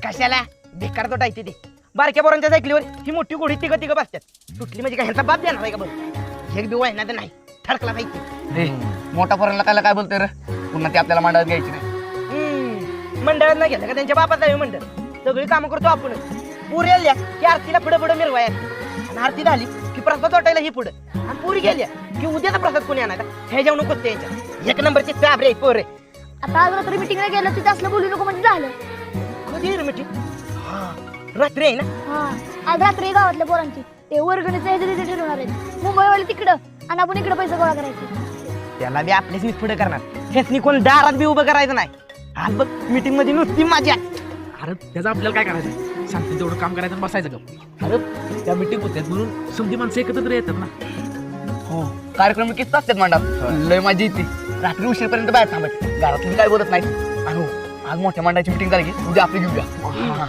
कशाला बेकार तो टायची ती बारक्या पोरांच्या सायकलीवर ही मोठी गोडी तिघ बसतात सुटली म्हणजे काय ह्यांचा बाप देणार आहे का बरं एक बी वायना तर नाही ठरकला पाहिजे मोठा पोरांना काय बोलतोय रे पुन्हा ते आपल्याला मंडळात घ्यायची नाही मंडळात नाही गेलं का त्यांच्या बापात जावे मंडळ सगळी कामं करतो आपण पुरी आल्या की आरतीला पुढे पुढे मिरवाय आणि आरती झाली की प्रसाद वाटायला ही पुढे आणि पुरी गेल्या की उद्याचा प्रसाद कोणी आणायचा हे जाऊ नकोच त्यांच्या एक नंबरचे चाबरे पोरे आता आज रात्री मिटिंगला गेलं तिथे असलं बोलू नको म्हणजे झालं. कधी रे मीटिंग रात्री आहे ना हा आज रात्री गावातल्या पोरांची ते वर्गणीचं हे तिथे ठरवणार आहेत मुंबईवाले तिकडं आणि आपण इकडे पैसे गोळा करायचे. त्याला बी आपलेच मीच पुढे करणार हेच कोण दारात बी उभं करायचं नाही आज बघ मीटिंग मध्ये नुसती मजा. अरे त्याचं आपल्याला काय करायचं सांगते तेवढं काम करायचं आणि बसायचं का अरे त्या मिटिंग होत्यात म्हणून समधी माणसं एकत्र येतात ना. हो कार्यक्रम किती असतात मंडळात लय मजा येते रात्री उशीरपर्यंत बाहेर थांबत घरातून काय बोलत नाही आणि आज मोठ्या मंडळाची मिटिंग झाली की उद्या आपली घेऊया